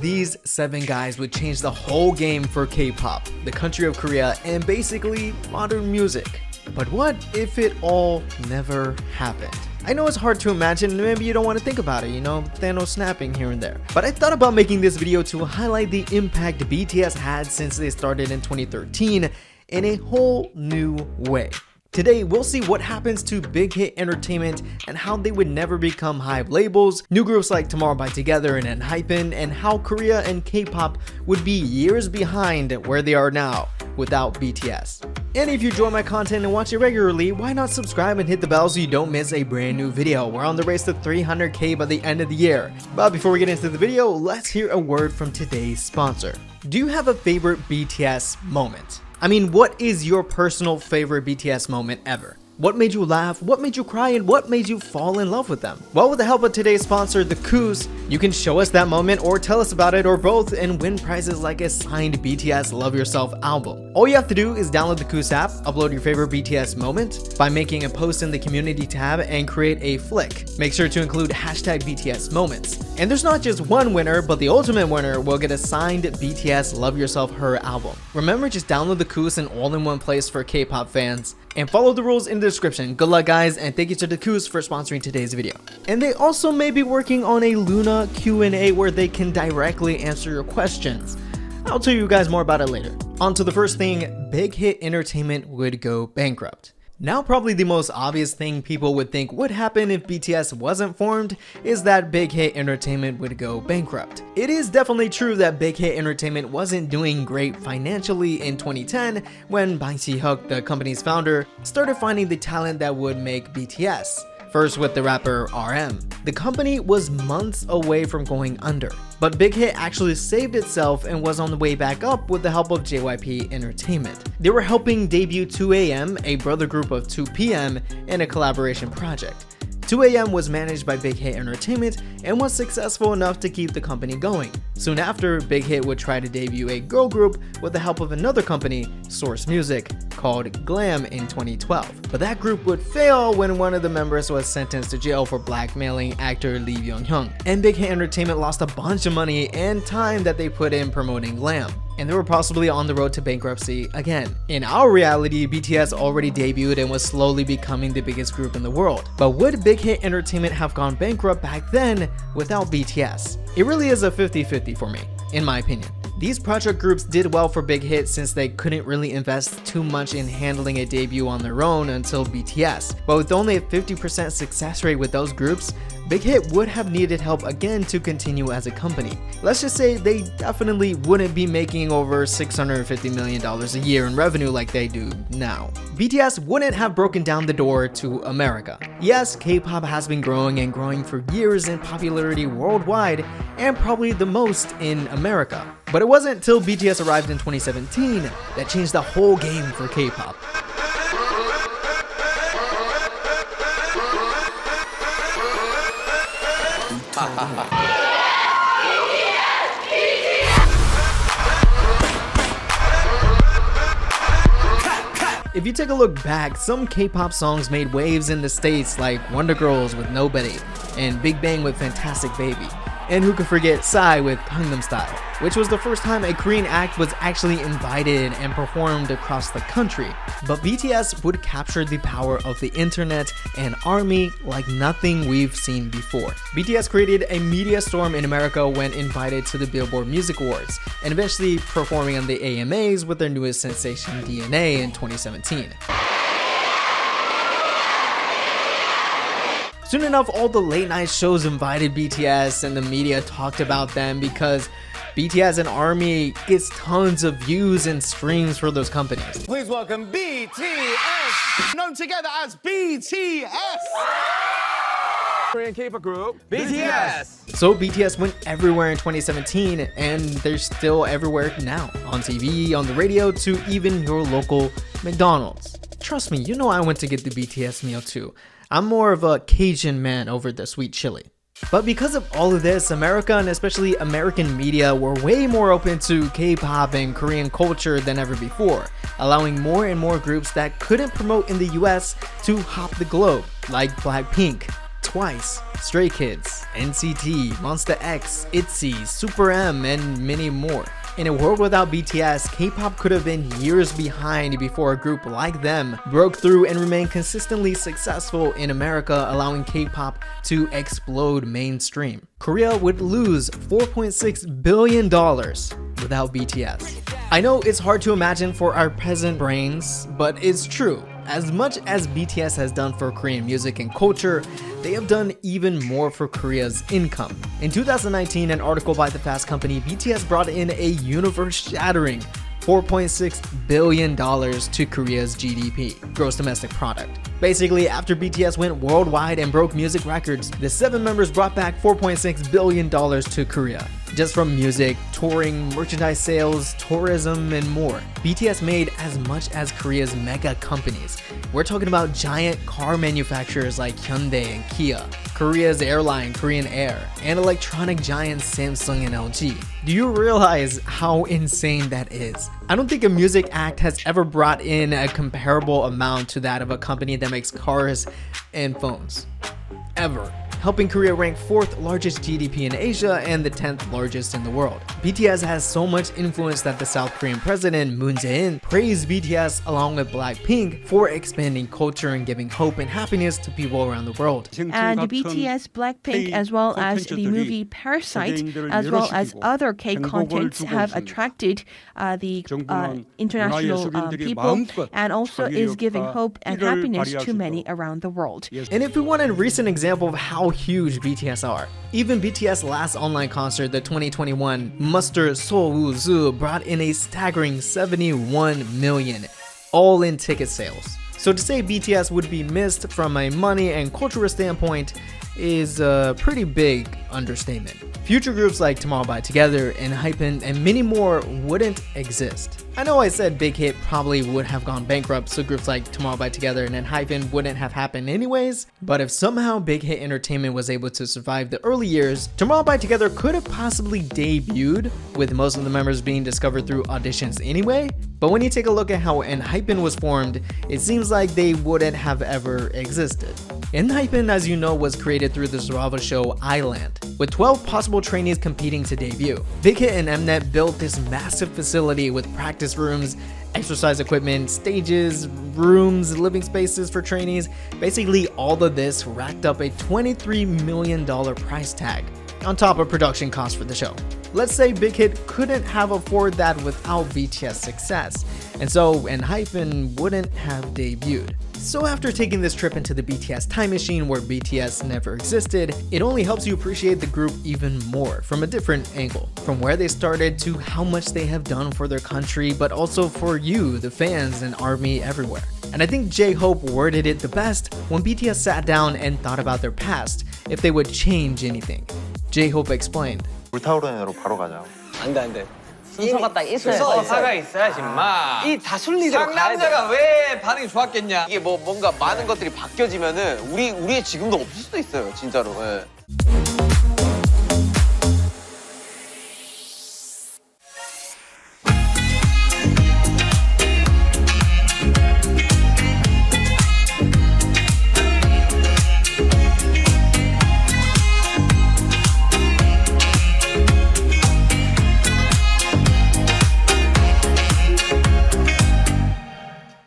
these 7 guys would change the whole game for K-pop, the country of Korea, and basically modern music. But what if it all never happened? I know it's hard to imagine and maybe you don't want to think about it, you know, Thanos snapping here and there. But I thought about making this video to highlight the impact BTS had since they started in 2013 in a whole new way. Today, we'll see what happens to Big Hit Entertainment and how they would never become HYBE labels, new groups like Tomorrow by Together and ENHYPEN, and how Korea and K-pop would be years behind where they are now without BTS. And if you enjoy my content and watch it regularly, why not subscribe and hit the bell so you don't miss a brand new video. We're on the race to 300K by the end of the year. But before we get into the video, let's hear a word from today's sponsor. Do you have a favorite BTS moment? I mean, what is your personal favorite BTS moment ever? What made you laugh, what made you cry, and what made you fall in love with them? Well, with the help of today's sponsor, The Coos, you can show us that moment or tell us about it or both and win prizes like a signed BTS Love Yourself album. All you have to do is download the Coos app, upload your favorite BTS moment by making a post in the community tab and create a flick. Make sure to include hashtag BTS moments. And there's not just one winner, but the ultimate winner will get a signed BTS Love Yourself Her album. Remember, just download the Coos in all in one place for K-pop fans. And follow the rules in the description. Good luck, guys, and thank you to the Coos for sponsoring today's video. And they also may be working on a Luna Q&A where they can directly answer your questions. I'll tell you guys more about it later. On to the first thing, Big Hit Entertainment would go bankrupt. Now, probably the most obvious thing people would think would happen if BTS wasn't formed is that Big Hit Entertainment would go bankrupt. It is definitely true that Big Hit Entertainment wasn't doing great financially in 2010 when Bang Si-hyuk, the company's founder, started finding the talent that would make BTS. First with the rapper RM. The company was months away from going under, but Big Hit actually saved itself and was on the way back up with the help of JYP Entertainment. They were helping debut 2AM, a brother group of 2PM, in a collaboration project. 2AM was managed by Big Hit Entertainment and was successful enough to keep the company going. Soon after, Big Hit would try to debut a girl group with the help of another company, Source Music, called Glam in 2012. But that group would fail when one of the members was sentenced to jail for blackmailing actor Lee Byung-hyun. And Big Hit Entertainment lost a bunch of money and time that they put in promoting Glam. And they were possibly on the road to bankruptcy again. In our reality, BTS already debuted and was slowly becoming the biggest group in the world. But would Big Hit Entertainment have gone bankrupt back then without BTS? It really is a 50-50 for me, in my opinion. These project groups did well for Big Hit since they couldn't really invest too much in handling a debut on their own until BTS. But with only a 50% success rate with those groups, Big Hit would have needed help again to continue as a company. Let's just say they definitely wouldn't be making over $650 million a year in revenue like they do now. BTS wouldn't have broken down the door to America. Yes, K-pop has been growing and growing for years in popularity worldwide and probably the most in America. But it wasn't until BTS arrived in 2017 that changed the whole game for K-pop. If you take a look back, some K-pop songs made waves in the States like Wonder Girls with Nobody and Big Bang with Fantastic Baby. And who could forget Psy with Gangnam Style, which was the first time a Korean act was actually invited and performed across the country. But BTS would capture the power of the internet and ARMY like nothing we've seen before. BTS created a media storm in America when invited to the Billboard Music Awards, and eventually performing on the AMAs with their newest sensation DNA in 2017. Soon enough, all the late night shows invited BTS and the media talked about them because BTS and ARMY gets tons of views and streams for those companies. Please welcome BTS, known together as BTS. Korean K-pop group, BTS. So BTS went everywhere in 2017 and they're still everywhere now. On TV, on the radio, to even your local McDonald's. Trust me, you know I went to get the BTS meal too. I'm more of a Cajun man over the sweet chili. But because of all of this, America and especially American media were way more open to K-pop and Korean culture than ever before, allowing more and more groups that couldn't promote in the US to hop the globe, like Blackpink, Twice, Stray Kids, NCT, Monsta X, ITZY, Super M, and many more. In a world without BTS, K-pop could have been years behind before a group like them broke through and remained consistently successful in America, allowing K-pop to explode mainstream. Korea would lose $4.6 billion without BTS. I know it's hard to imagine for our peasant brains, but it's true. As much as BTS has done for Korean music and culture, they have done even more for Korea's income. In 2019, an article by the Fast Company, BTS brought in a universe-shattering $4.6 billion to Korea's GDP, gross domestic product. Basically, after BTS went worldwide and broke music records, the 7 members brought back $4.6 billion to Korea. Just from music, touring, merchandise sales, tourism, and more. BTS made as much as Korea's mega companies. We're talking about giant car manufacturers like Hyundai and Kia, Korea's airline Korean Air, and electronic giants Samsung and LG. Do you realize how insane that is? I don't think a music act has ever brought in a comparable amount to that of a company that makes cars and phones. Ever. Helping Korea rank 4th largest GDP in Asia and the 10th largest in the world. BTS has so much influence that the South Korean president Moon Jae-in praised BTS along with Blackpink for expanding culture and giving hope and happiness to people around the world. And BTS, Blackpink, as well as the movie Parasite, as well as other K-contents have attracted the international people and also is giving hope and happiness to many around the world. And if we want a recent example of how huge BTS are, even BTS' last online concert, the 2021 Muster So-woo-zoo, brought in a staggering 71 million all-in ticket sales. So to say BTS would be missed from a money and cultural standpoint is a pretty big understatement. Future groups like Tomorrow by Together, ENHYPEN, and many more wouldn't exist. I know I said Big Hit probably would have gone bankrupt, so groups like Tomorrow by Together and ENHYPEN wouldn't have happened anyways, but if somehow Big Hit Entertainment was able to survive the early years, Tomorrow by Together could have possibly debuted, with most of the members being discovered through auditions anyway. But when you take a look at how ENHYPEN was formed, it seems like they wouldn't have ever existed. ENHYPEN, as you know, was created through the survival show Island, with 12 possible trainees competing to debut. Big Hit and Mnet built this massive facility with practice rooms, exercise equipment, stages, rooms, living spaces for trainees. Basically, all of this racked up a $23 million price tag, on top of production costs for the show. Let's say Big Hit couldn't have afforded that without BTS success, and so ENHYPEN wouldn't have debuted. So after taking this trip into the BTS time machine where BTS never existed, it only helps you appreciate the group even more from a different angle, from where they started to how much they have done for their country, but also for you, the fans and ARMY everywhere. And I think J-Hope worded it the best when BTS sat down and thought about their past, if they would change anything. J-Hope explained. 불타오르는 애로 바로 가자. 안 돼, 안 돼. 순서가 딱 있어요. 순서가 있어야지, 임마. 이 다순리대로 가야 돼. 상남자가 왜 반응이 좋았겠냐. 이게 뭔가 많은 것들이 바뀌어지면은 우리의 지금도 없을 수도 있어요, 진짜로. 예.